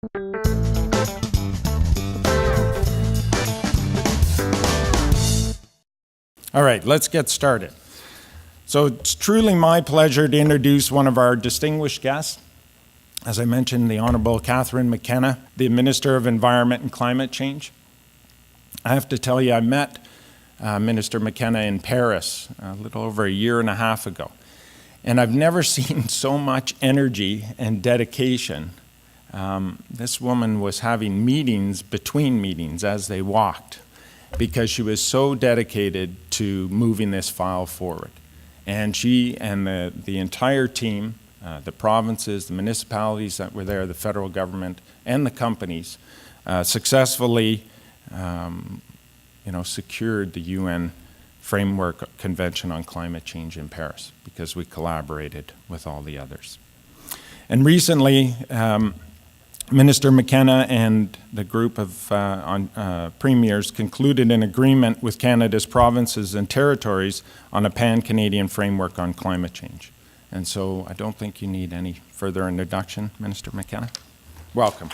All right, let's get started. So it's truly my pleasure to introduce one of our distinguished guests. As I mentioned, the Honourable Catherine McKenna, the Minister of Environment and Climate Change. I have to tell you, I met Minister McKenna in Paris a little over a year and a half ago. And I've never seen so much energy and dedication. This woman was having meetings between meetings as they walked, because she was so dedicated to moving this file forward. And she and the entire team, the provinces, the municipalities that were there, the federal government, and the companies, successfully secured the UN Framework Convention on Climate Change in Paris, because we collaborated with all the others. And recently, Minister McKenna and the group of premiers concluded an agreement with Canada's provinces and territories on a pan-Canadian framework on climate change. And so I don't think you need any further introduction, Minister McKenna. Welcome.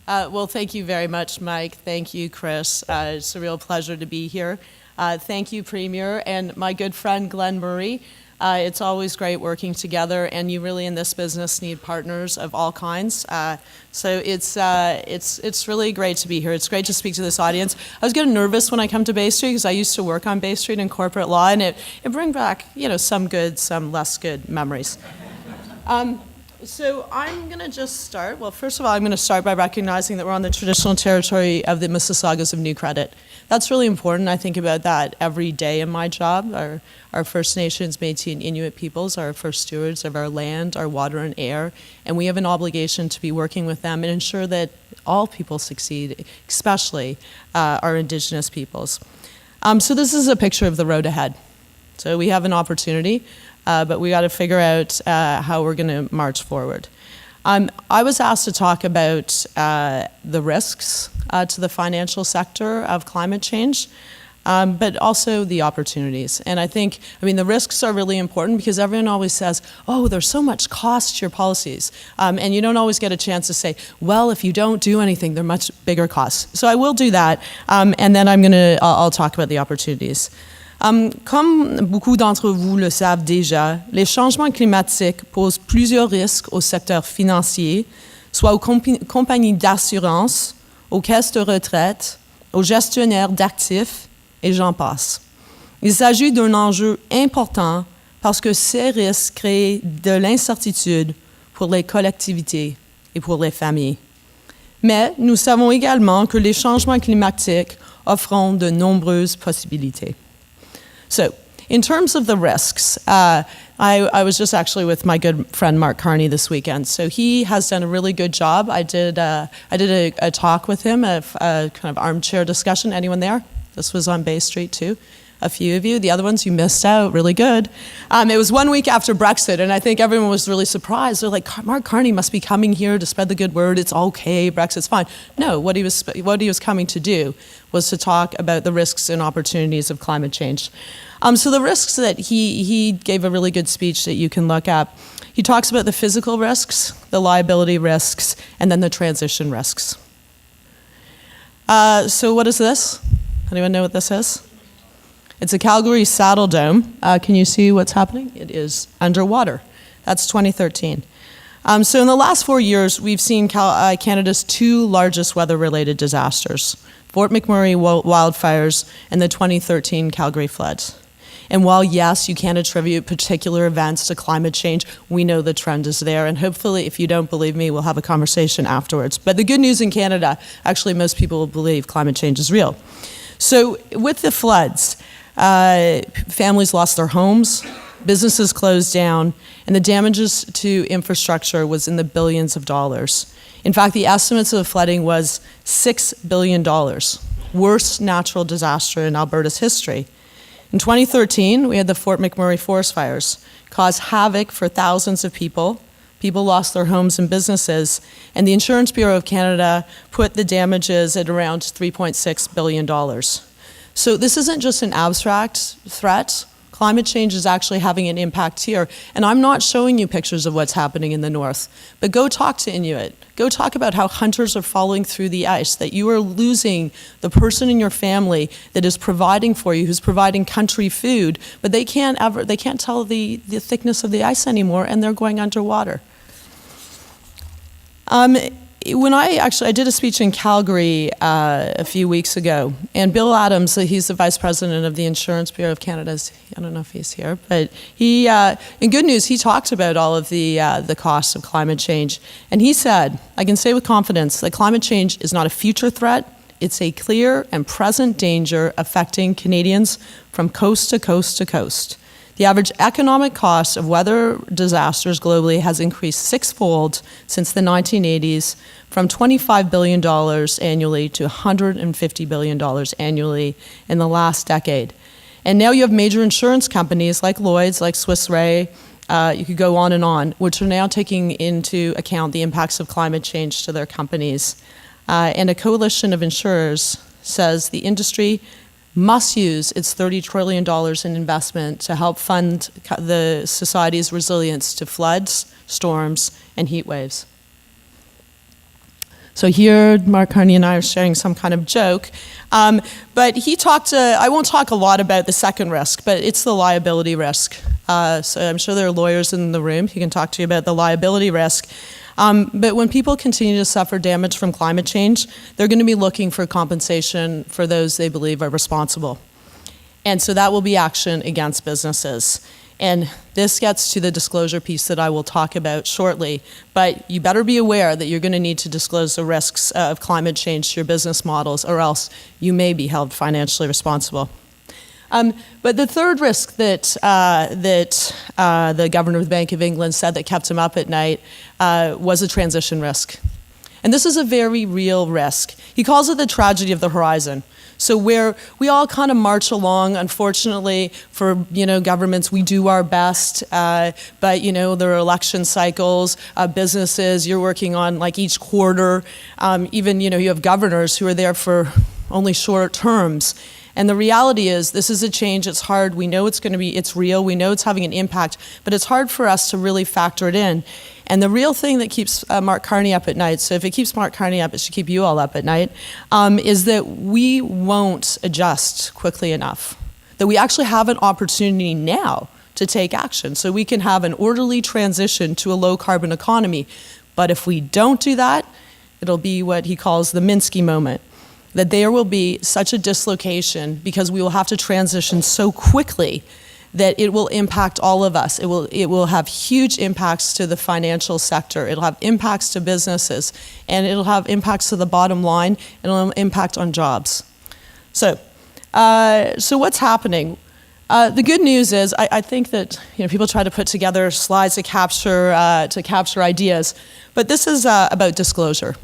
Well, thank you very much, Mike. Thank you, Chris. It's a real pleasure to be here. Thank you, Premier, and my good friend, Glenn Murray. It's always great working together, and you really, in this business, need partners of all kinds. So it's really great to be here. It's great to speak to this audience. I was getting nervous when I come to Bay Street, because I used to work on Bay Street in corporate law, and it brings back, some good, some less good memories. So I'm going to just start. Well, first of all, I'm going to start by recognizing that we're on the traditional territory of the Mississaugas of New Credit. That's really important. I think about that every day in my job. Our First Nations, Métis, and Inuit peoples are first stewards of our land, our water, and air, and we have an obligation to be working with them and ensure that all people succeed, especially our Indigenous peoples. So this is a picture of the road ahead. So we have an opportunity. But we got to figure out how we're going to march forward. I was asked to talk about the risks to the financial sector of climate change, but also the opportunities. And I think, the risks are really important, because everyone always says, oh, there's so much cost to your policies. And you don't always get a chance to say, well, if you don't do anything, there are much bigger costs. So I will do that, and then I'll talk about the opportunities. Comme beaucoup d'entre vous le savent déjà, les changements climatiques posent plusieurs risques au secteur financier, soit aux compagnies d'assurance, aux caisses de retraite, aux gestionnaires d'actifs, et j'en passe. Il s'agit d'un enjeu important parce que ces risques créent de l'incertitude pour les collectivités et pour les familles. Mais nous savons également que les changements climatiques offrent de nombreuses possibilités. So, in terms of the risks, I was just actually with my good friend Mark Carney this weekend. So he has done a really good job. I did a talk with him, a kind of armchair discussion. Anyone there? This was on Bay Street too. A few of you. The other ones, you missed out. Really good. It was 1 week after Brexit, and I think everyone was really surprised. They're like, Mark Carney must be coming here to spread the good word. It's okay. Brexit's fine. No, what he was coming to do was to talk about the risks and opportunities of climate change. So the risks that he gave a really good speech that you can look at. He talks about the physical risks, the liability risks, and then the transition risks. So what is this? Anyone know what this is? It's a Calgary Saddle Dome. Can you see what's happening? It is underwater. That's 2013. So in the last 4 years, we've seen Canada's two largest weather-related disasters, Fort McMurray wildfires and the 2013 Calgary floods. And while, yes, you can't attribute particular events to climate change, we know the trend is there. And hopefully, if you don't believe me, we'll have a conversation afterwards. But the good news in Canada, actually, most people believe climate change is real. So with the floods, families lost their homes, businesses closed down, and the damages to infrastructure was in the billions of dollars. In fact, the estimates of the flooding was $6 billion, worst natural disaster in Alberta's history. In 2013, we had the Fort McMurray forest fires, caused havoc for thousands of people. People lost their homes and businesses, and the Insurance Bureau of Canada put the damages at around $3.6 billion. So this isn't just an abstract threat. Climate change is actually having an impact here. And I'm not showing you pictures of what's happening in the north, but go talk to Inuit. Go talk about how hunters are falling through the ice, that you are losing the person in your family that is providing for you, who's providing country food, but they can't tell the thickness of the ice anymore, and they're going underwater. When I did a speech in Calgary a few weeks ago, and Bill Adams, he's the vice president of the Insurance Bureau of Canada. I don't know if he's here, but he, in good news, he talked about all of the costs of climate change, and he said, I can say with confidence that climate change is not a future threat. It's a clear and present danger affecting Canadians from coast to coast to coast. The average economic cost of weather disasters globally has increased sixfold since the 1980s, from $25 billion annually to $150 billion annually in the last decade. And now you have major insurance companies like Lloyd's, like Swiss Re, you could go on, which are now taking into account the impacts of climate change to their companies. And a coalition of insurers says the industry must use its $30 trillion in investment to help fund the society's resilience to floods, storms, and heat waves. So here, Mark Carney and I are sharing some kind of joke. But he talked, I won't talk a lot about the second risk, but it's the liability risk. So I'm sure there are lawyers in the room who can talk to you about the liability risk. But when people continue to suffer damage from climate change, they're going to be looking for compensation for those they believe are responsible. And so that will be action against businesses. And this gets to the disclosure piece that I will talk about shortly. But you better be aware that you're going to need to disclose the risks of climate change to your business models, or else you may be held financially responsible. But the third risk that the governor of the Bank of England said that kept him up at night was a transition risk. And this is a very real risk. He calls it the tragedy of the horizon. So where we all kind of march along, unfortunately, for governments, we do our best, but there are election cycles, businesses you're working on like each quarter, even you have governors who are there for only short terms. And the reality is, this is a change, it's hard, we know it's real, we know it's having an impact, but it's hard for us to really factor it in. And the real thing that keeps Mark Carney up at night, so if it keeps Mark Carney up, it should keep you all up at night, is that we won't adjust quickly enough. That we actually have an opportunity now to take action, so we can have an orderly transition to a low-carbon economy. But if we don't do that, it'll be what he calls the Minsky moment. That there will be such a dislocation because we will have to transition so quickly that it will impact all of us. It will have huge impacts to the financial sector. It'll have impacts to businesses, and it'll have impacts to the bottom line, and it'll have impact on jobs. So what's happening? The good news is, I think that people try to put together slides to capture ideas, but this is about disclosure.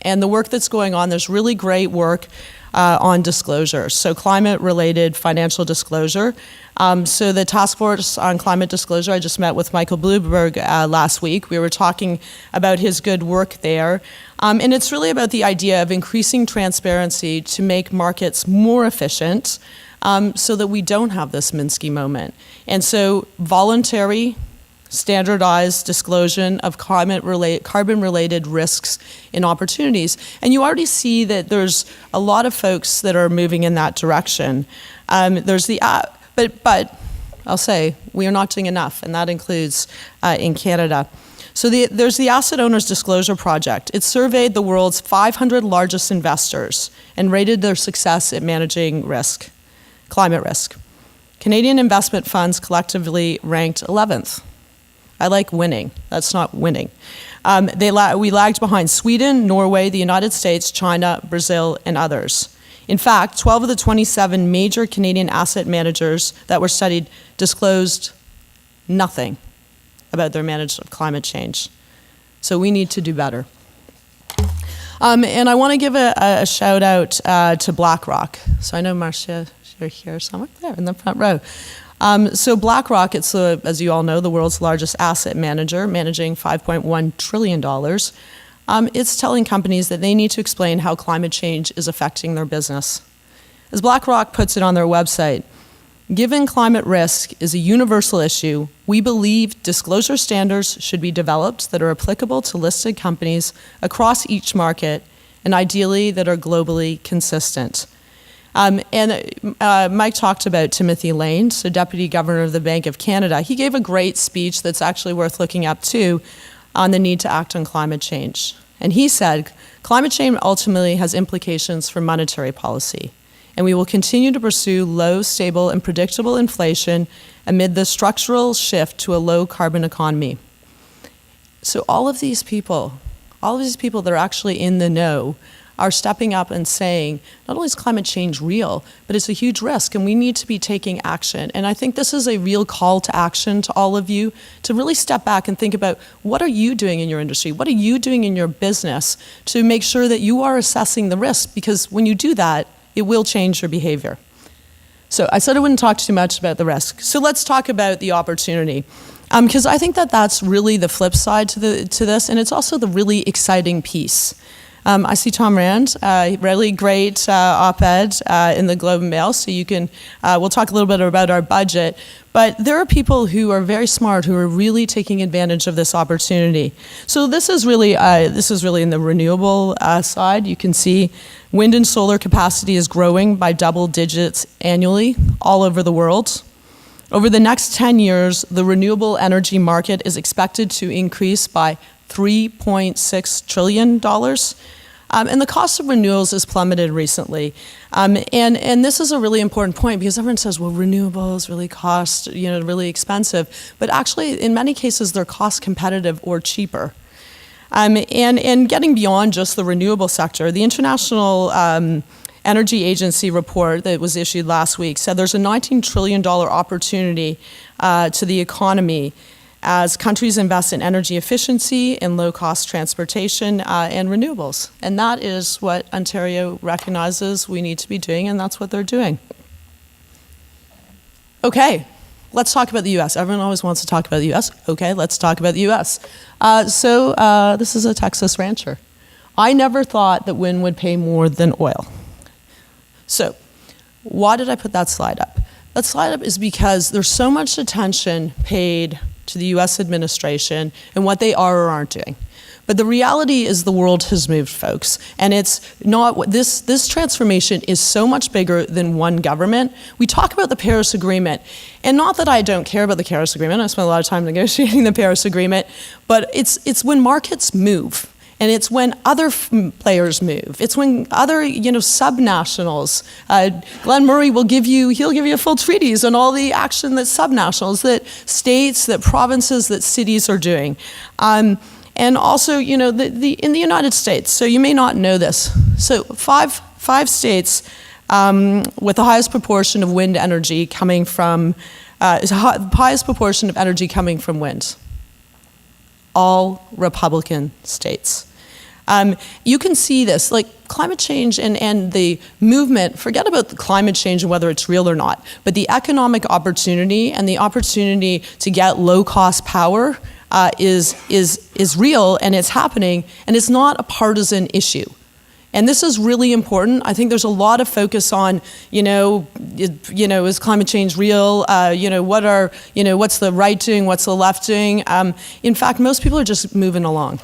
And the work that's going on, there's really great work on disclosure. So climate-related financial disclosure. So the Task Force on Climate Disclosure, I just met with Michael Bloomberg last week. We were talking about his good work there. And it's really about the idea of increasing transparency to make markets more efficient so that we don't have this Minsky moment. And so voluntary, standardized disclosure of carbon-related risks and opportunities. And you already see that there's a lot of folks that are moving in that direction. But I'll say, we are not doing enough, and that includes in Canada. So there's the Asset Owners Disclosure Project. It surveyed the world's 500 largest investors and rated their success at managing risk, climate risk. Canadian investment funds collectively ranked 11th. I like winning. That's not winning. We lagged behind Sweden, Norway, the United States, China, Brazil, and others. In fact, 12 of the 27 major Canadian asset managers that were studied disclosed nothing about their management of climate change. So we need to do better. And I want to give a shout out to BlackRock. So I know Marcia, you're here somewhere there in the front row. So BlackRock, it's, as you all know, the world's largest asset manager, managing $5.1 trillion. It's telling companies that they need to explain how climate change is affecting their business. As BlackRock puts it on their website, given climate risk is a universal issue, we believe disclosure standards should be developed that are applicable to listed companies across each market and ideally that are globally consistent. Mike talked about Timothy Lane, so Deputy Governor of the Bank of Canada. He gave a great speech that's actually worth looking up too on the need to act on climate change. And he said, climate change ultimately has implications for monetary policy, and we will continue to pursue low, stable, and predictable inflation amid the structural shift to a low-carbon economy. So all of these people that are actually in the know are stepping up and saying, not only is climate change real, but it's a huge risk, and we need to be taking action. And I think this is a real call to action to all of you to really step back and think about, what are you doing in your industry? What are you doing in your business to make sure that you are assessing the risk? Because when you do that, it will change your behavior. So I said I wouldn't talk too much about the risk. So let's talk about the opportunity. Because I think that that's really the flip side to this, and it's also the really exciting piece. I see Tom Rand, really great op-ed in the Globe and Mail, so you can, we'll talk a little bit about our budget, but there are people who are very smart who are really taking advantage of this opportunity. So this is really in the renewable side. You can see wind and solar capacity is growing by double digits annually all over the world. Over the next 10 years, the renewable energy market is expected to increase by $3.6 trillion. And the cost of renewables has plummeted recently. And this is a really important point because everyone says, well, renewables really cost, really expensive. But actually, in many cases, they're cost competitive or cheaper. And getting beyond just the renewable sector, the International Energy Agency report that was issued last week said there's a $19 trillion opportunity to the economy as countries invest in energy efficiency and low-cost transportation and renewables. And that is what Ontario recognizes we need to be doing, and that's what they're doing. Okay, let's talk about the U.S. Everyone always wants to talk about the U.S. Okay, let's talk about the U.S. This is a Texas rancher. I never thought that Wynne would pay more than oil. So why did I put that slide up? That slide up is because there's so much attention paid to the U.S. administration and what they are or aren't doing. But the reality is the world has moved, folks. And it's not, this transformation is so much bigger than one government. We talk about the Paris Agreement, and not that I don't care about the Paris Agreement. I spent a lot of time negotiating the Paris Agreement, but it's when markets move. And it's when other players move. It's when other, subnationals. Glenn Murray he'll give you a full treatise on all the action that subnationals, that states, that provinces, that cities are doing. And also, in the United States, so you may not know this. So five states with the highest proportion of wind energy coming from, highest proportion of energy coming from wind. All Republican states. You can see this, like climate change and the movement, forget about the climate change and whether it's real or not, but the economic opportunity and the opportunity to get low-cost power is real, and it's happening, and it's not a partisan issue. And this is really important. I think there's a lot of focus on, is climate change real? What's the right doing? What's the left doing? In fact, most people are just moving along.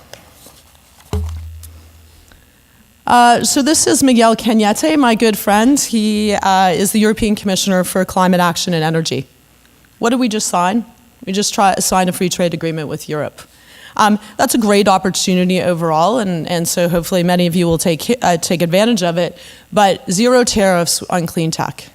So this is Miguel Cañete, my good friend. He is the European Commissioner for Climate Action and Energy. What did we just sign? We just signed a free trade agreement with Europe. That's a great opportunity overall, and so hopefully many of you will take advantage of it. But zero tariffs on clean tech.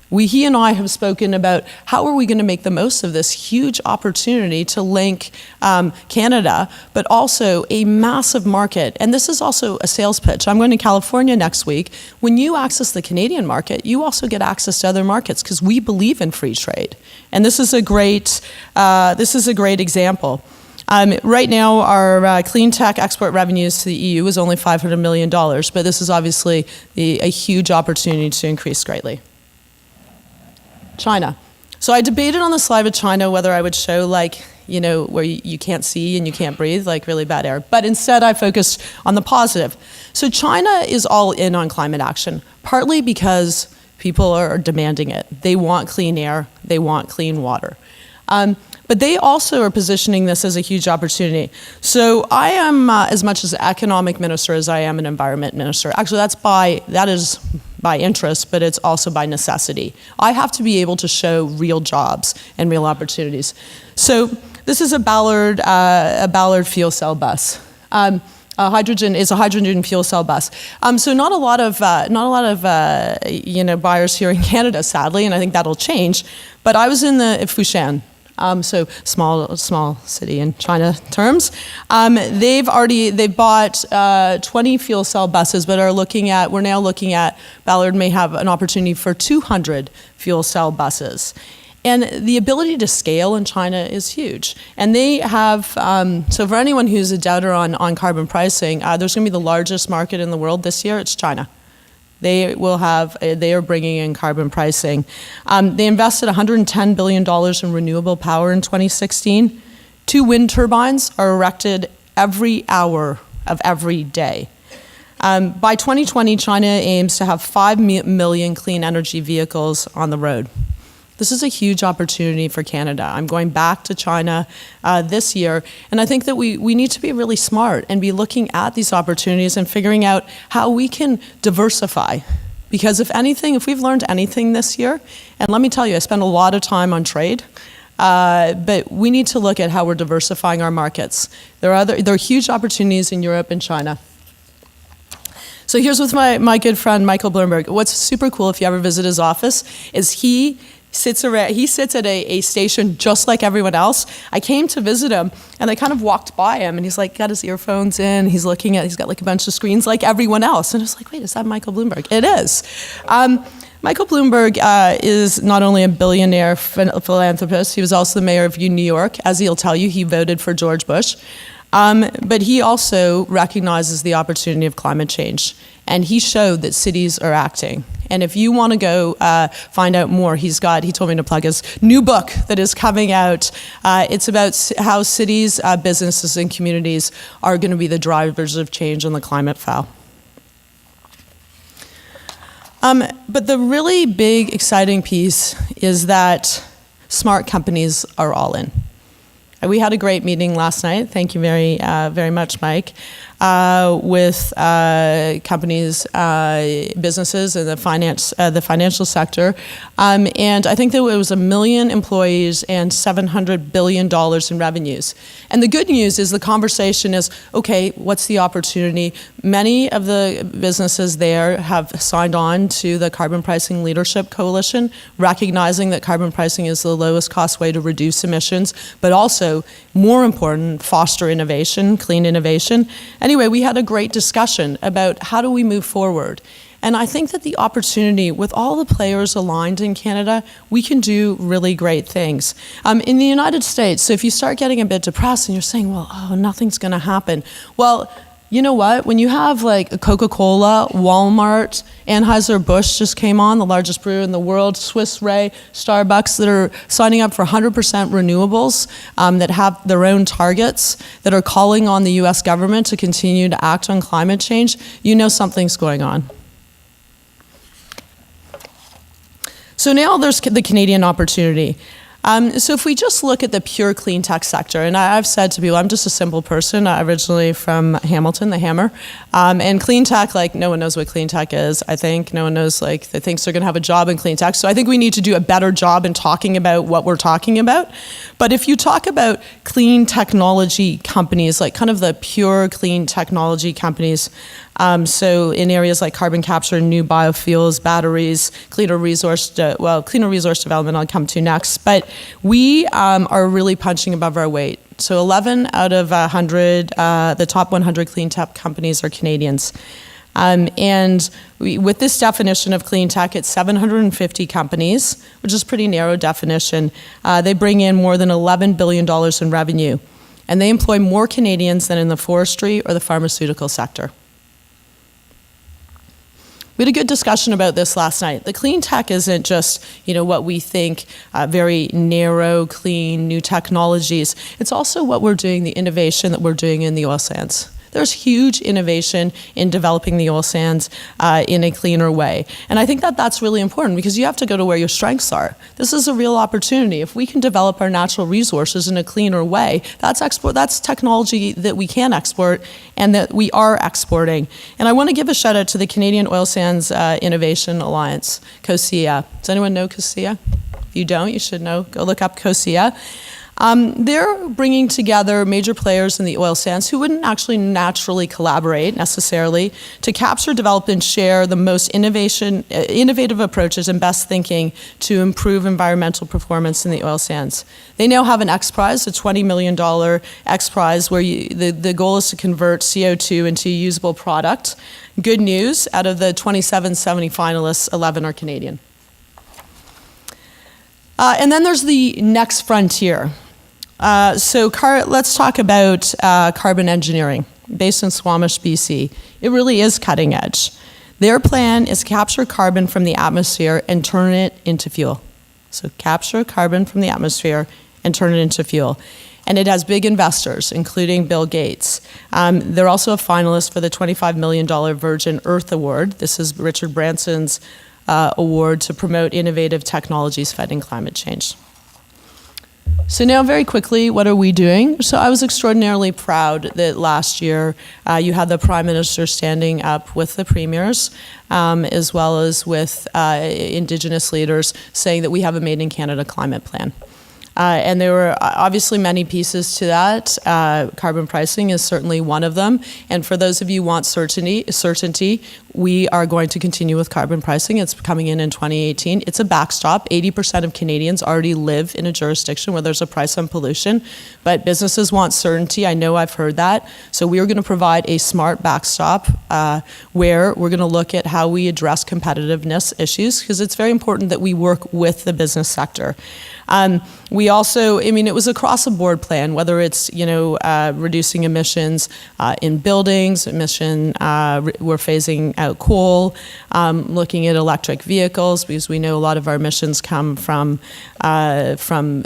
He and I have spoken about how are we going to make the most of this huge opportunity to link Canada, but also a massive market. And this is also a sales pitch. I'm going to California next week. When you access the Canadian market, you also get access to other markets because we believe in free trade. And this is a great example. Right now, our clean tech export revenues to the EU is only $500 million, but this is obviously a huge opportunity to increase greatly. China. So I debated on the slide with China whether I would show where you can't see and you can't breathe, like really bad air. But instead I focused on the positive. So China is all in on climate action, partly because People are demanding it. They want clean air. They want clean water. But they also are positioning this as a huge opportunity. So I am as much as economic minister as I am an environment minister. Actually, that is by interest, but it's also by necessity. I have to be able to show real jobs and real opportunities. So this is a Ballard fuel cell bus. Hydrogen is a hydrogen fuel cell bus. So not a lot of buyers here in Canada, sadly, and I think that'll change. But I was in the Fushan. So small city in China terms. They've bought 20 fuel cell buses, but we're now looking at Ballard may have an opportunity for 200 fuel cell buses. And the ability to scale in China is huge. And they have, so for anyone who's a doubter on carbon pricing, there's going to be the largest market in the world this year. It's China. They are bringing in carbon pricing. They invested $110 billion in renewable power in 2016. 2 wind turbines are erected every hour of every day. By 2020, China aims to have 5 million clean energy vehicles on the road. This is a huge opportunity for Canada. I'm going back to China this year, and I think that we need to be really smart and be looking at these opportunities and figuring out how we can diversify. Because if we've learned anything this year, and let me tell you, I spent a lot of time on trade, but we need to look at how we're diversifying our markets. There are huge opportunities in Europe and China. So here's with my good friend Michael Bloomberg. What's super cool if you ever visit his office is he sits at a station just like everyone else. I came to visit him, and I kind of walked by him, and he's like got his earphones in. He's got like a bunch of screens like everyone else, and I was like, wait, is that Michael Bloomberg? It is. Michael Bloomberg is not only a billionaire philanthropist, he was also the mayor of New York. As he'll tell you, he voted for George Bush. But he also recognizes the opportunity of climate change, and he showed that cities are acting. And if you want to go find out more, he told me to plug his new book that is coming out. It's about how cities, businesses, and communities are going to be the drivers of change on the climate file. But the really big, exciting piece is that smart companies are all in. We had a great meeting last night. Thank you very much, Mike, with companies, businesses, and the financial sector. And I think that it was 1 million employees and $700 billion in revenues. And the good news is the conversation is, okay, what's the opportunity? Many of the businesses there have signed on to the Carbon Pricing Leadership Coalition, recognizing that carbon pricing is the lowest cost way to reduce emissions, but also, more important, foster innovation, clean innovation. Anyway, we had a great discussion about how do we move forward. And I think that the opportunity, with all the players aligned in Canada, we can do really great things. In the United States, so if you start getting a bit depressed and you're saying, well, nothing's going to happen. Well, you know what? When you have like a Coca-Cola, Walmart, Anheuser-Busch just came on, the largest brewer in the world, Swiss Re, Starbucks, that are signing up for 100% renewables, that have their own targets, that are calling on the U.S. government to continue to act on climate change, you know something's going on. So now there's the Canadian opportunity. So if we just look at the pure clean tech sector, and I've said to people, I'm just a simple person, originally from Hamilton, the Hammer, and clean tech, like no one knows what clean tech is, I think. No one knows, they think they're going to have a job in clean tech. So I think we need to do a better job in talking about what we're talking about. But if you talk about clean technology companies, like kind of the pure clean technology companies, so in areas like carbon capture, new biofuels, batteries, cleaner resource development I'll come to next. But we are really punching above our weight. So 11 out of 100, the top 100 clean tech companies are Canadians. With this definition of clean tech, it's 750 companies, which is a pretty narrow definition. They bring in more than $11 billion in revenue. And they employ more Canadians than in the forestry or the pharmaceutical sector. We had a good discussion about this last night. The clean tech isn't just, what we think, very narrow, clean, new technologies. It's also what we're doing, the innovation that we're doing in the oil sands. there's huge innovation in developing the oil sands in a cleaner way. And I think that that's really important because you have to go to where your strengths are. This is a real opportunity. If we can develop our natural resources in a cleaner way, that's technology that we can export and that we are exporting. And I want to give a shout out to the Canadian Oil Sands Innovation Alliance, COSIA. Does anyone know COSIA? If you don't, you should know. Go look up COSIA. They're bringing together major players in the oil sands who wouldn't actually naturally collaborate necessarily to capture, develop, and share the most innovative approaches and best thinking to improve environmental performance in the oil sands. They now have an X Prize, a $20 million X Prize, where the goal is to convert CO2 into a usable product. Good news, out of the 27 finalists, 11 are Canadian. And then there's the next frontier. Let's talk about carbon engineering based in Squamish, BC. It really is cutting edge. Their plan is to capture carbon from the atmosphere and turn it into fuel. So capture carbon from the atmosphere and turn it into fuel. And it has big investors, including Bill Gates. They're also a finalist for the $25 million Virgin Earth Award. This is Richard Branson's award to promote innovative technologies fighting climate change. So now very quickly, what are we doing? So I was extraordinarily proud that last year you had the Prime Minister standing up with the premiers as well as with Indigenous leaders saying that we have a Made in Canada climate plan. And there were obviously many pieces to that. Carbon pricing is certainly one of them. And for those of you who want certainty, we are going to continue with carbon pricing. It's coming in 2018. It's a backstop. 80% of Canadians already live in a jurisdiction where there's a price on pollution. But businesses want certainty. I know I've heard that. So we are going to provide a smart backstop where we're going to look at how we address competitiveness issues, because it's very important that we work with the business sector. We also, it was across the board plan, whether it's, reducing emissions in buildings, we're phasing out coal, looking at electric vehicles, because we know a lot of our emissions come from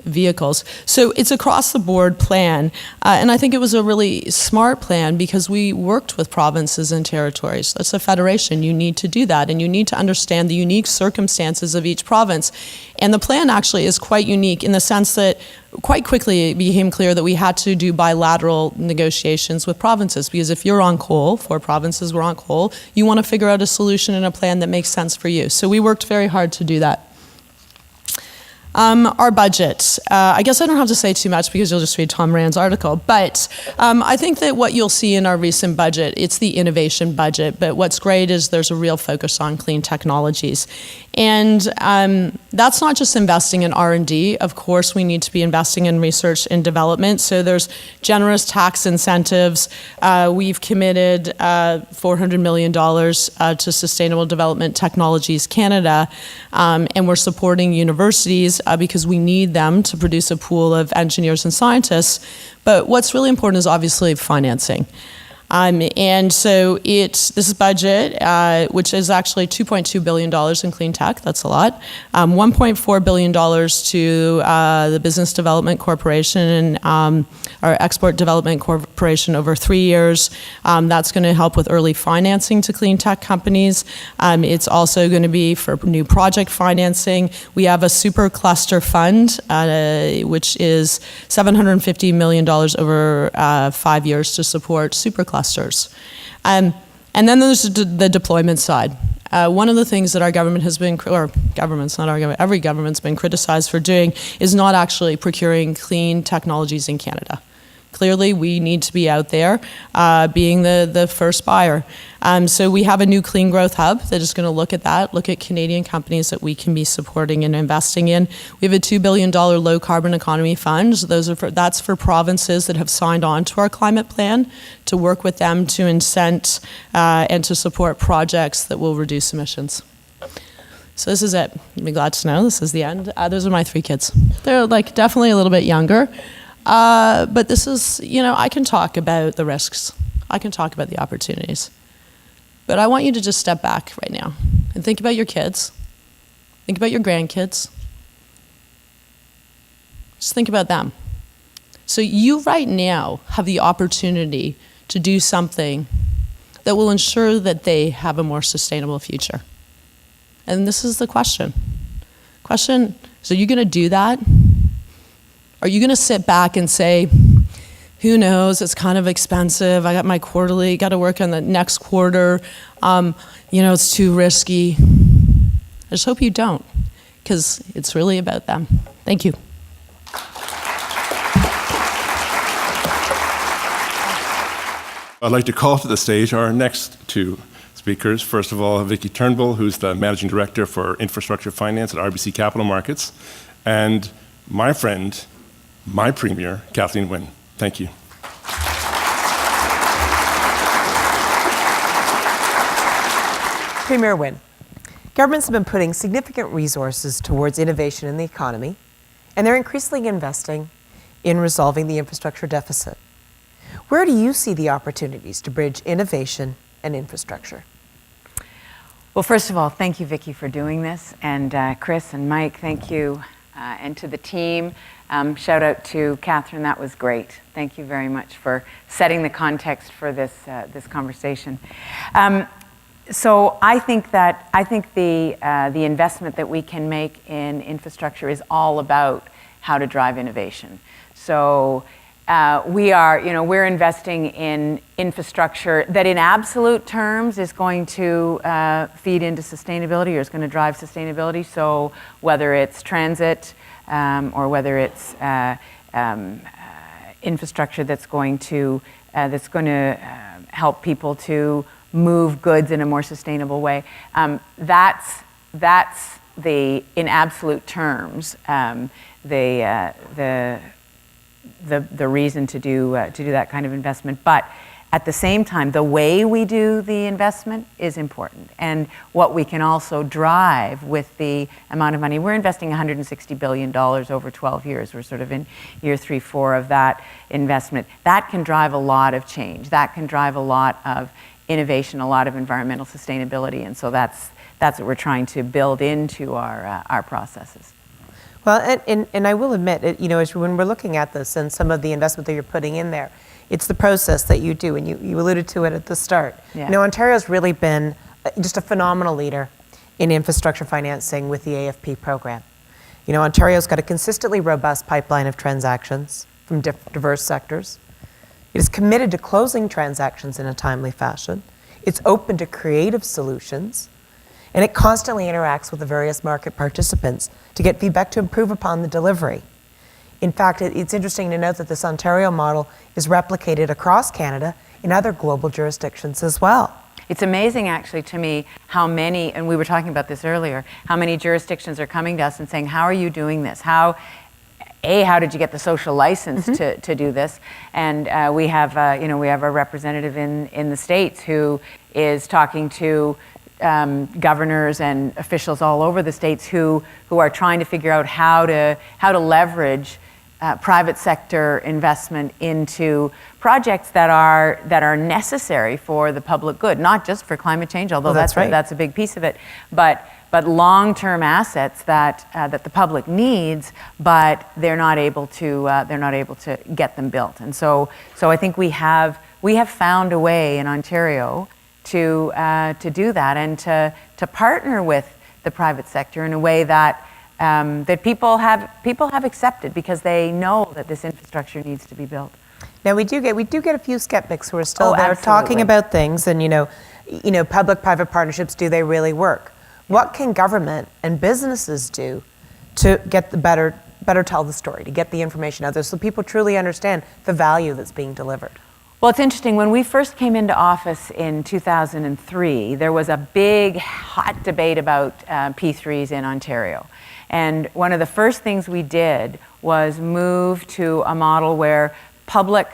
vehicles. So it's across the board plan. And I think it was a really smart plan because we worked with provinces and territories. That's a federation. You need to do that. And you need to understand the unique circumstances of each province. And the plan actually is quite unique in the sense that quite quickly it became clear that we had to do bilateral negotiations with provinces, because if you're on coal, 4 provinces were on coal, you want to figure out a solution and a plan that makes sense for you. So we worked very hard to do that. Our budget. I guess I don't have to say too much because you'll just read Tom Rand's article, but I think that what you'll see in our recent budget, it's the innovation budget, but what's great is there's a real focus on clean technologies. And that's not just investing in R&D. Of course, we need to be investing in research and development. So there's generous tax incentives. We've committed $400 million to Sustainable Development Technologies Canada, and we're supporting universities because we need them to produce a pool of engineers and scientists. But what's really important is obviously financing. And so this budget, which is actually $2.2 billion in clean tech, that's a lot, $1.4 billion to the Business Development Corporation and our Export Development Corporation over 3 years. That's going to help with early financing to clean tech companies. It's also going to be for new project financing. We have a super cluster fund, which is $750 million over 5 years to support super clusters. And then there's the deployment side. One of the things that our government has been, or governments, not our government, every government's been criticized for doing is not actually procuring clean technologies in Canada. Clearly, we need to be out there being the first buyer. So we have a new Clean Growth Hub that is going to look at that, look at Canadian companies that we can be supporting and investing in. We have a $2 billion low carbon economy fund. That's for provinces that have signed on to our climate plan to work with them to incent and to support projects that will reduce emissions. So this is it. You'll be glad to know this is the end. Those are my 3 kids. They're definitely a little bit younger. But this is, I can talk about the risks. I can talk about the opportunities. But I want you to just step back right now and think about your kids. Think about your grandkids. Just think about them. So you right now have the opportunity to do something that will ensure that they have a more sustainable future? And this is the question. So are you going to do that? Are you going to sit back and say, who knows, it's kind of expensive, I got my quarterly, got to work on the next quarter, it's too risky. I just hope you don't, because it's really about them. Thank you. I'd like to call to the stage our next two speakers. First of all, Vickie Turnbull, who's the Managing Director for Infrastructure Finance at RBC Capital Markets, and my friend, my Premier, Kathleen Wynne. Thank you. Premier Wynne, governments have been putting significant resources towards innovation in the economy, and they're increasingly investing in resolving the infrastructure deficit. Where do you see the opportunities to bridge innovation and infrastructure? Well, first of all, thank you, Vickie, for doing this. And Chris and Mike, thank you. And to the team, shout out to Catherine, that was great. Thank you very much for setting the context for this conversation. So I think the investment that we can make in infrastructure is all about how to drive innovation. So we're investing in infrastructure that in absolute terms is going to feed into sustainability or is going to drive sustainability. So whether it's transit or whether it's infrastructure that's going to help people to move goods in a more sustainable way, that's the, in absolute terms, the reason to do that kind of investment. But at the same time, the way we do the investment is important. And what we can also drive with the amount of money, we're investing $160 billion over 12 years. We're sort of in year 3, 4 of that investment. That can drive a lot of change. That can drive a lot of innovation, a lot of environmental sustainability. And so that's what we're trying to build into our processes. Well, and I will admit, as when we're looking at this and some of the investment that you're putting in there, it's the process that you do, and you alluded to it at the start. Yeah. Ontario's really been just a phenomenal leader in infrastructure financing with the AFP program. Ontario's got a consistently robust pipeline of transactions from diverse sectors. It is committed to closing transactions in a timely fashion. It's open to creative solutions. And it constantly interacts with the various market participants to get feedback to improve upon the delivery. In fact, it's interesting to note that this Ontario model is replicated across Canada in other global jurisdictions as well. It's amazing, actually, to me, how many, and we were talking about this earlier, how many jurisdictions are coming to us and saying, how are you doing this? How did you get the social license to do this? And we have a representative in the States who is talking to governors and officials all over the states who are trying to figure out how to leverage private sector investment into projects that are necessary for the public good, not just for climate change, although that's a big piece of it, but long-term assets that the public needs, but they're not able to get them built. And so I think we have found a way in Ontario to do that and to partner with the private sector in a way that that people have accepted because they know that this infrastructure needs to be built. Now we do get a few skeptics who are still there absolutely. talking about things, and public-private partnerships, do they really work? What can government and businesses do to get the better tell the story, to get the information out there so people truly understand the value that's being delivered? Well, it's interesting. When we first came into office in 2003, there was a big, hot debate about P3s in Ontario. And one of the first things we did was move to a model where public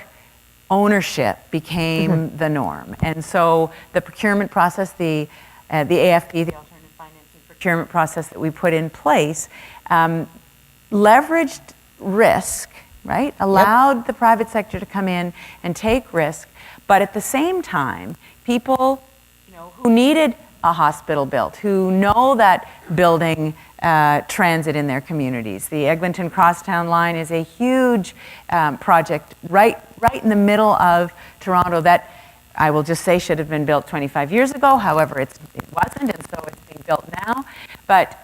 ownership became the norm. And so the procurement process, the AFP, the Alternative Financing Procurement process that we put in place, leveraged risk, right? Allowed the private sector to come in and take risk, but at the same time, people who needed a hospital built, who know that building transit in their communities. The Eglinton Crosstown line is a huge project right in the middle of Toronto that I will just say should have been built 25 years ago. However, it wasn't, and so it's being built now. But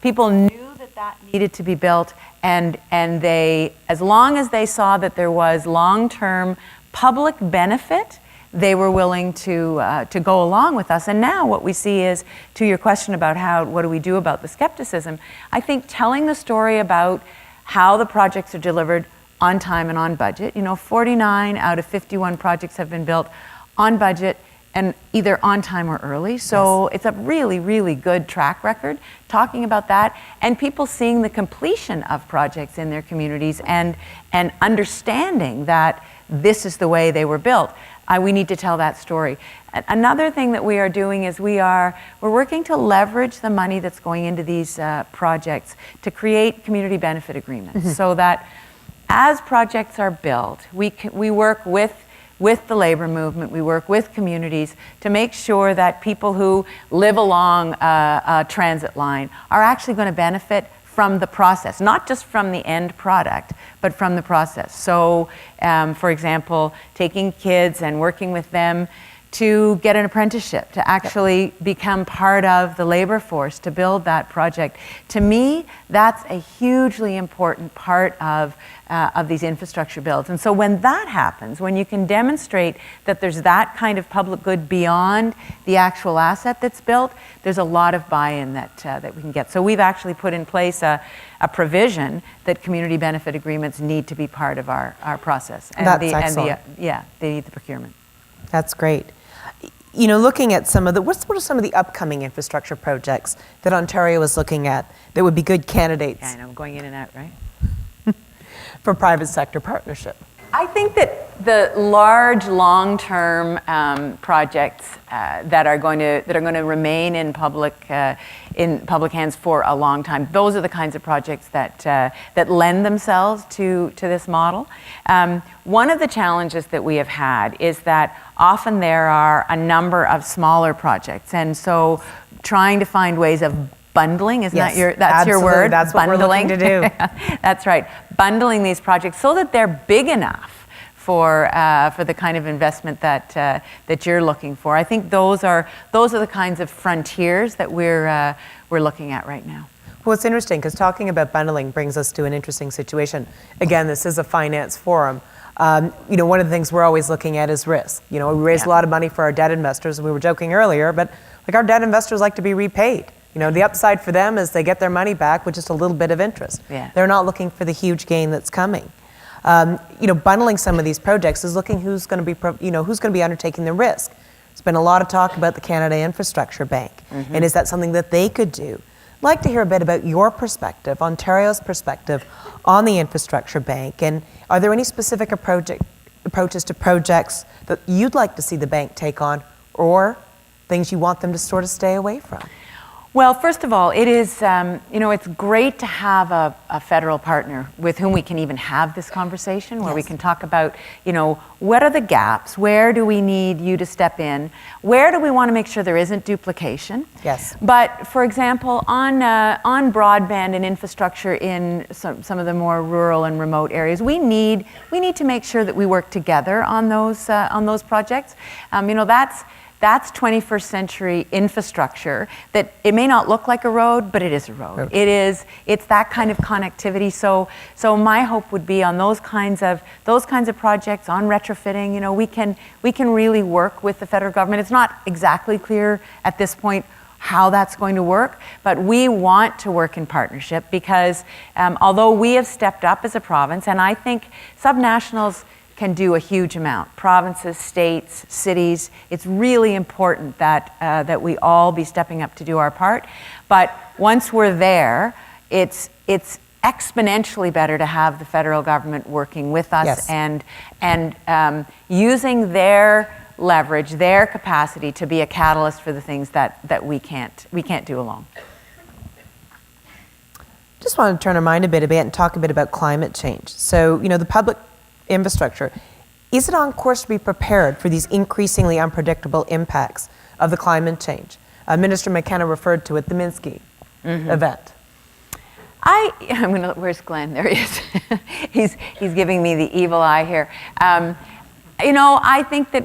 people knew that needed to be built, and they, as long as they saw that there was long-term public benefit, they were willing to go along with us. And now what we see is, to your question about what do we do about the skepticism, I think telling the story about how the projects are delivered on time and on budget. 49 out of 51 projects have been built on budget and either on time or early. So It's a really, really good track record talking about that, and people seeing the completion of projects in their communities and understanding that this is the way they were built. We need to tell that story. Another thing that we are doing is we're working to leverage the money that's going into these projects to create community benefit agreements, so that as projects are built, we work with the labor movement, we work with communities to make sure that people who live along a transit line are actually going to benefit from the process, not just from the end product, but from the process. So, for example, taking kids and working with them to get an apprenticeship, to actually become part of the labor force, to build that project. To me, that's a hugely important part of these infrastructure builds. And so when that happens, when you can demonstrate that there's that kind of public good beyond the actual asset that's built, there's a lot of buy-in that we can get. So we've actually put in place a provision that community benefit agreements need to be part of our process. And That's excellent. They need the procurement. That's great. Looking at what are some of the upcoming infrastructure projects that Ontario is looking at that would be good candidates? Yeah, I know, going in and out, right? For private sector partnership? I think that the large, long-term projects that are going to remain in public hands for a long time, those are the kinds of projects that lend themselves to this model. One of the challenges that we have had is that often there are a number of smaller projects, and so trying to find ways of bundling, that's absolutely. your word? That's what bundling. we're looking to do. That's right. Bundling these projects so that they're big enough for the kind of investment that you're looking for. I think those are the kinds of frontiers that we're looking at right now. Well, it's interesting because talking about bundling brings us to an interesting situation. Again, this is a finance forum. One of the things we're always looking at is risk. We raise a lot of money for our debt investors, and we were joking earlier, but our debt investors like to be repaid. The upside for them is they get their money back with just a little bit of interest. Yeah. They're not looking for the huge gain that's coming. Bundling some of these projects is looking who's going to be undertaking the risk. There's been a lot of talk about the Canada Infrastructure Bank, and is that something that they could do? I'd like to hear a bit about your perspective, Ontario's perspective on the Infrastructure Bank, and are there any specific approaches to projects that you'd like to see the bank take on, or things you want them to sort of stay away from? Well, first of all, it is, it's great to have a federal partner with whom we can even have this conversation, where we can talk about, what are the gaps? Where do we need you to step in? Where do we want to make sure there isn't duplication? Yes. But, for example, on broadband and infrastructure in some of the more rural and remote areas, we need to make sure that we work together on those projects. That's 21st century infrastructure that it may not look like a road, but it is a road. Okay. It's that kind of connectivity. So my hope would be on those kinds of projects, on retrofitting, we can really work with the federal government. It's not exactly clear at this point how that's going to work, but we want to work in partnership because although we have stepped up as a province, and I think subnationals can do a huge amount. Provinces, states, cities, it's really important that we all be stepping up to do our part. But once we're there, it's exponentially better to have the federal government working with us and using their leverage, their capacity to be a catalyst for the things that we can't do alone. Just want to turn our mind a bit and talk a bit about climate change. So, the public infrastructure, is it on course to be prepared for these increasingly unpredictable impacts of the climate change? Minister McKenna referred to it, the Minsky event. Where's Glenn? There he is. he's giving me the evil eye here. I think that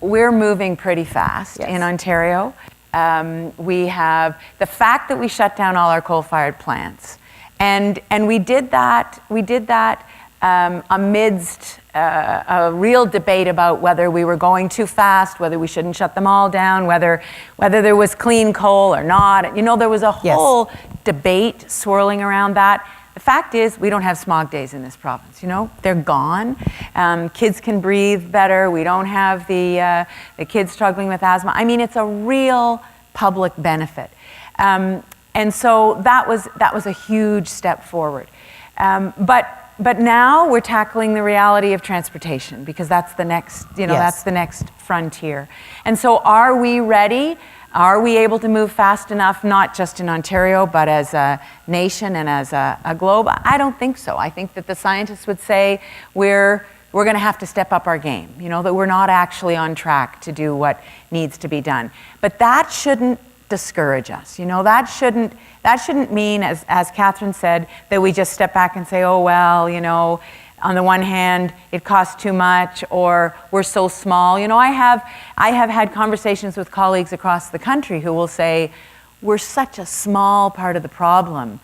we're moving pretty fast in Ontario. We have the fact that we shut down all our coal-fired plants, and we did that amidst a real debate about whether we were going too fast, whether we shouldn't shut them all down, whether there was clean coal or not. There was a whole debate swirling around that. The fact is, we don't have smog days in this province. They're gone. Kids can breathe better. We don't have the kids struggling with asthma. I mean, it's a real public benefit, and so that was a huge step forward. But now we're tackling the reality of transportation, because that's the next, that's the next frontier. And so, are we ready? Are we able to move fast enough, not just in Ontario, but as a nation and as a globe? I don't think so. I think that the scientists would say we're going to have to step up our game, that we're not actually on track to do what needs to be done. But that shouldn't discourage us. That shouldn't mean, as Catherine said, that we just step back and say, oh, well, on the one hand, it costs too much, or we're so small. I have had conversations with colleagues across the country who will say, we're such a small part of the problem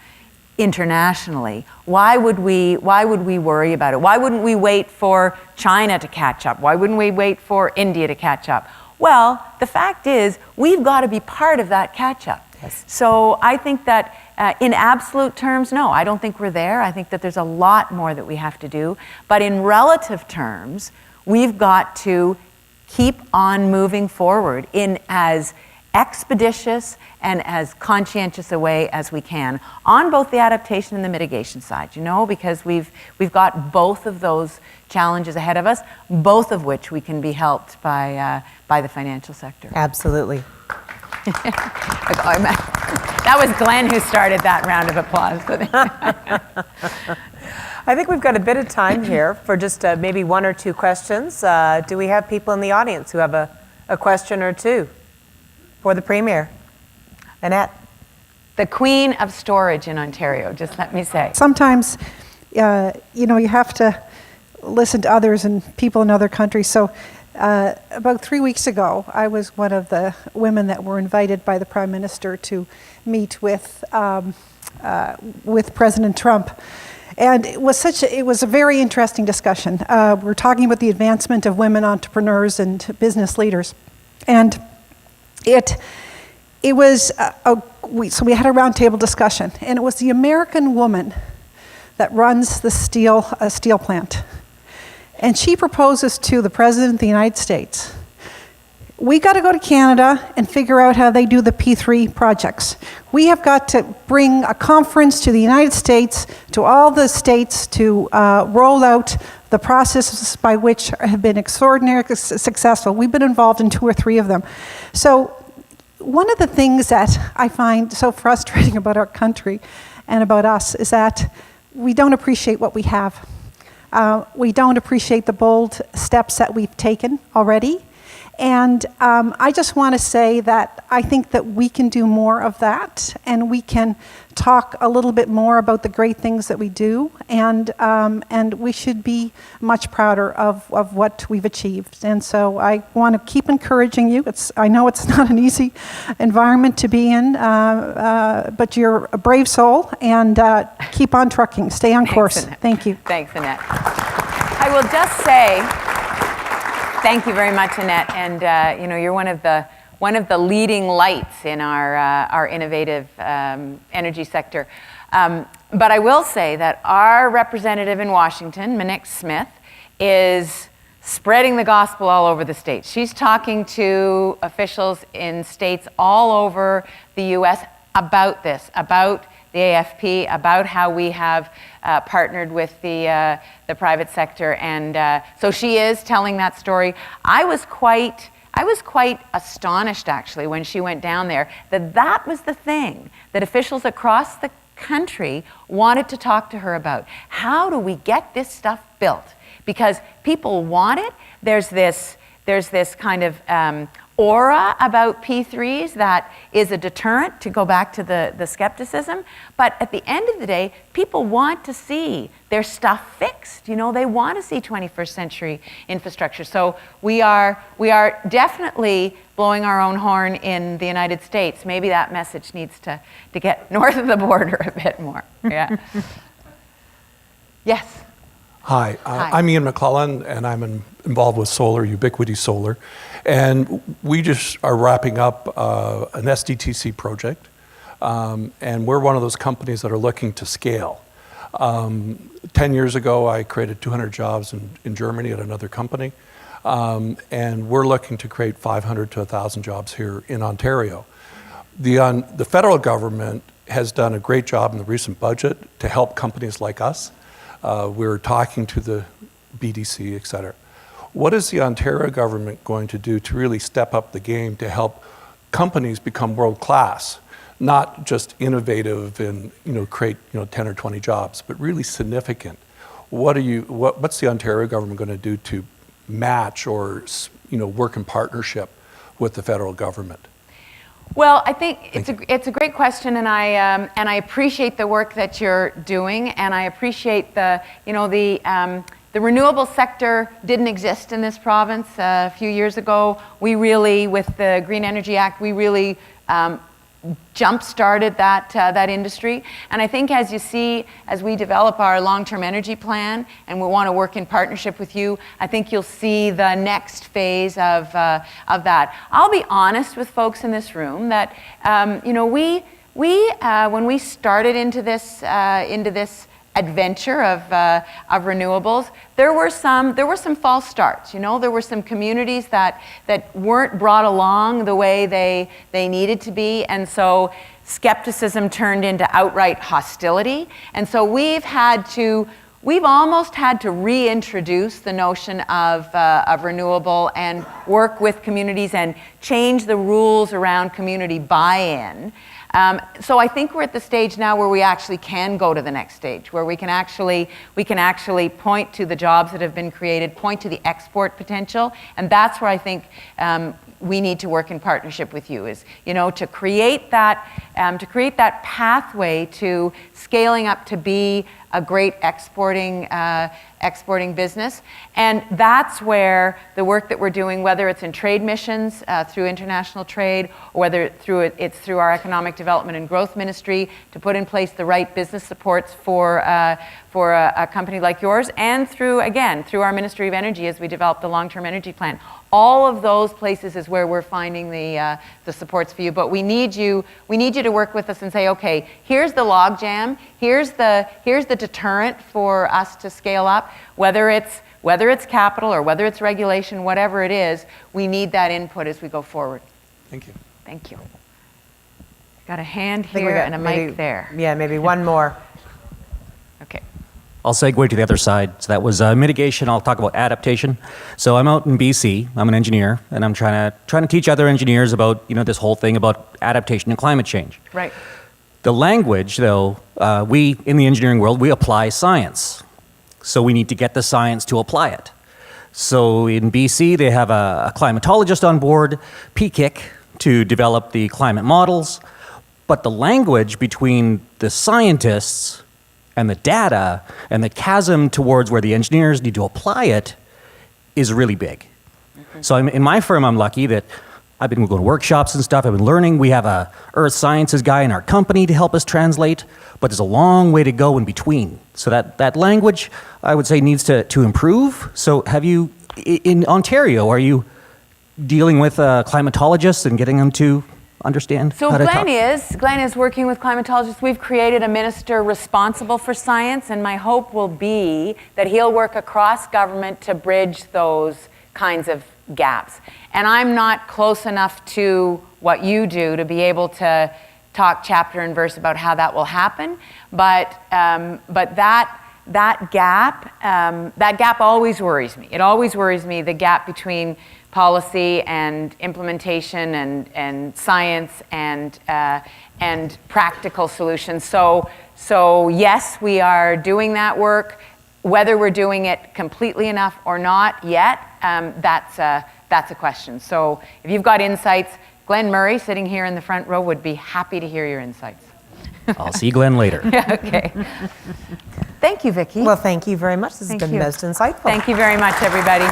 internationally. Why would we worry about it? Why wouldn't we wait for China to catch up? Why wouldn't we wait for India to catch up? Well, the fact is, we've got to be part of that catch up. Yes. So I think that in absolute terms, no, I don't think we're there. I think that there's a lot more that we have to do. But in relative terms, we've got to keep on moving forward in as expeditious and as conscientious a way as we can on both the adaptation and the mitigation side, because we've got both of those challenges ahead of us, both of which we can be helped by the financial sector. Absolutely. That was Glenn who started that round of applause. I think we've got a bit of time here for just maybe one or two questions. Do we have people in the audience who have a question or two for the Premier? Annette. The queen of storage in Ontario, just let me say. Sometimes, you have to listen to others and people in other countries. So about 3 weeks ago, I was one of the women that were invited by the Prime Minister to meet with President Trump. And it was a very interesting discussion. We're talking about the advancement of women entrepreneurs and business leaders. And it was, so we had a roundtable discussion, and it was the American woman that runs the steel plant. And she proposes to the President of the United States, we got to go to Canada and figure out how they do the P3 projects. We have got to bring a conference to the United States, to all the states, to roll out the processes by which have been extraordinarily successful. We've been involved in 2 or 3 of them. So one of the things that I find so frustrating about our country and about us is that we don't appreciate what we have. We don't appreciate the bold steps that we've taken already. And I just want to say that I think that we can do more of that, and we can talk a little bit more about the great things that we do, and we should be much prouder of what we've achieved. And so I want to keep encouraging you. I know it's not an easy environment to be in, but you're a brave soul, and keep on trucking. Stay on course. Annette. Thank you. Thanks, Annette. I will just say, thank you very much, Annette. And you're one of the leading lights in our innovative energy sector. But I will say that our representative in Washington, Monique Smith, is spreading the gospel all over the states. She's talking to officials in states all over the U.S. about this, about the AFP, about how we have partnered with the private sector, and so she is telling that story. I was quite astonished, actually, when she went down there, that was the thing that officials across the country wanted to talk to her about. How do we get this stuff built? Because people want it. There's this kind of aura about P3s that is a deterrent, to go back to the skepticism. But at the end of the day, people want to see their stuff fixed. You know, they want to see 21st century infrastructure. So we are definitely blowing our own horn in the United States. Maybe that message needs to get north of the border a bit more. Yeah. Yes. Hi, I'm Ian McClellan, and I'm involved with solar, Ubiquity Solar. And we just are wrapping up an SDTC project, and we're one of those companies that are looking to scale. 10 years ago, I created 200 jobs in Germany at another company, and we're looking to create 500 to 1,000 jobs here in Ontario. The federal government has done a great job in the recent budget to help companies like us. We're talking to the BDC, et cetera. What is the Ontario government going to do to really step up the game to help companies become world class, not just innovative and create 10 or 20 jobs, but really significant? What's the Ontario government going to do to match or work in partnership with the federal government? Well, I think it's a great question, and I appreciate the work that you're doing, and I appreciate the renewable sector didn't exist in this province a few years ago. We really, with the Green Energy Act, we really jump-started that industry. And I think as you see, as we develop our long-term energy plan, and we want to work in partnership with you, I think you'll see the next phase of that. I'll be honest with folks in this room that when we started into this adventure of renewables, there were some false starts. There were some communities that weren't brought along the way they needed to be, and so skepticism turned into outright hostility. And so we've almost had to reintroduce the notion of renewable and work with communities and change the rules around community buy-in. So I think we're at the stage now where we actually can go to the next stage, where we can actually point to the jobs that have been created, point to the export potential, and that's where I think we need to work in partnership with you, is to create that pathway to scaling up to be a great exporting business. And that's where the work that we're doing, whether it's in trade missions through international trade, or whether it's through our economic development and growth ministry to put in place the right business supports for a company like yours, and through our Ministry of Energy as we develop the long-term energy plan. All of those places is where we're finding the supports for you. But we need you to work with us and say, okay, here's the logjam, here's the deterrent for us to scale up, whether it's capital or whether it's regulation, whatever it is, we need that input as we go forward. Thank you. Thank you. Got a hand here and a mic there. Yeah, maybe one more. Okay. I'll segue to the other side. So that was mitigation. I'll talk about adaptation. So I'm out in BC. I'm an engineer, and I'm trying to teach other engineers about this whole thing about adaptation and climate change. Right. The language, though, we in the engineering world, we apply science. So we need to get the science to apply it. So in BC, they have a climatologist on board, PKIC, to develop the climate models. But the language between the scientists and the data and the chasm towards where the engineers need to apply it is really big. Mm-hmm. So in my firm, I'm lucky that I've been going to workshops and stuff. I've been learning. We have a earth sciences guy in our company to help us translate, but there's a long way to go in between. So that language, I would say, needs to improve. So have you, in Ontario, are you dealing with climatologists and getting them to understand so how to Glenn is working with climatologists. We've created a minister responsible for science, and my hope will be that he'll work across government to bridge those kinds of gaps. And I'm not close enough to what you do to be able to talk chapter and verse about how that will happen, but that gap always worries me. It always worries me, the gap between policy and implementation and science and practical solutions. So yes, we are doing that work. Whether we're doing it completely enough or not yet, that's that's a question. So if you've got insights, Glenn Murray, sitting here in the front row, would be happy to hear your insights. I'll see Glenn later. Yeah, okay. Thank you, Vickie. Well, thank you very much. This has been you. most insightful. Thank you very much, everybody.